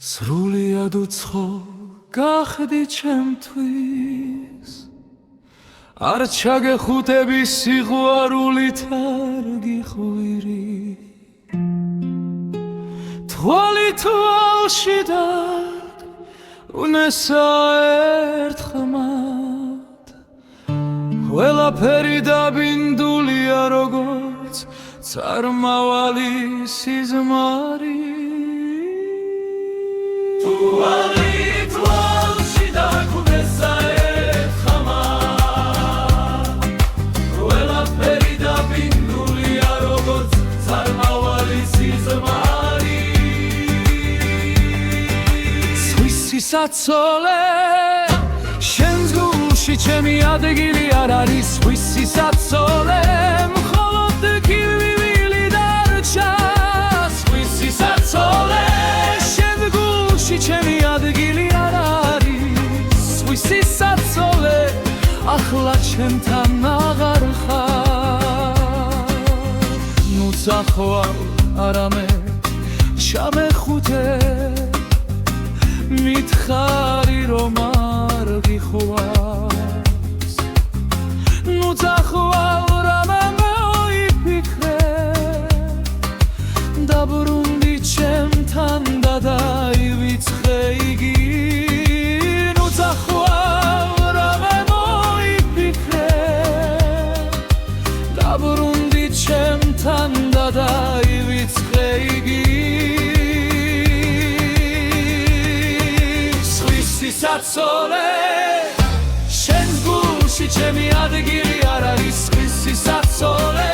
სრულიად უცხო გახდი ჩემთვის არ ჩაგეხუტები სიყვარულით არ გიხვირი თვალი თვალში და უნესა ერთხმად ყველაფერი დაბინდულია როგორც წარმავალი სიზმარი თვალი თვალში და უნესა ერთხმად ყველაფერი დაბინდულია როგორც წარმავალი სიზმარი საცოლე შენს გულში ჩემი ადგილი არ არის სხვისი საცოლე მხოლოდ კივილი დარჩა სხვისი საცოლე შენს გულში ჩემი ადგილი არ არის სხვისი საცოლე ახლა ჩემთან აღარ ხარ ნუ წახვალ არამე ჩამეხუთე მითხარი რომ არ გიხვას ნუ წახვალ რამე მოიფიქრე დაბრუნდი ჩემთან და დაივიწყე იგი ნუ წახვალ რამე მოიფიქრე დაბრუნდი ჩემთან და დაივიწყე იგი საცოლე შენს გულში ჩემი ადგილი არ არის სხვისი საცოლე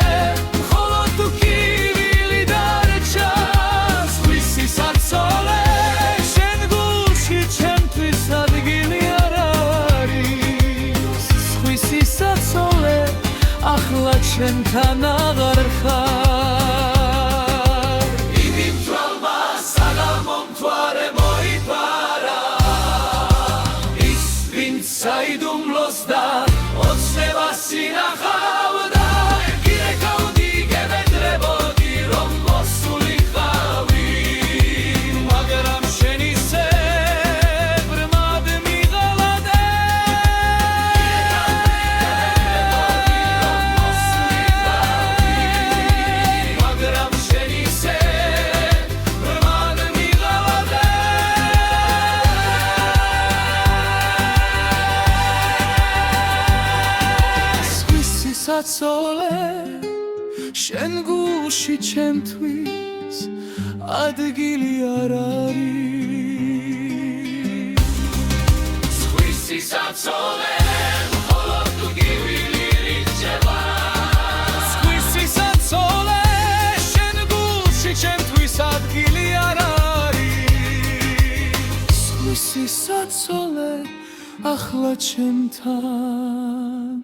მხოლოდ თუ კივილი დარჩა სხვისი საცოლე შენ გულში ჩემთვის ადგილი არ არის სხვისი საცოლე ახლა ჩემთან აღარ ხარ იგი მწვალმა საგამომთვარე მოიპარა საიდუმლოს და ოცნებას ინახავდა გირეკავდი გემედრებოდი რომ მოსულიყავი მაგრამ შენ ისე ბრმად მიღალადე მაგრამ შენ ისე ბრმად მიღალადე საცოლე შენ გულში ჩემთვის ადგილი არ არის სხვისი საცოლე მხოლოდ თუ გივილი რიჩება სხვისი საცოლე შენ გულში ჩემთვის ადგილი არ არის სხვისი საცოლე ახლა ჩემთან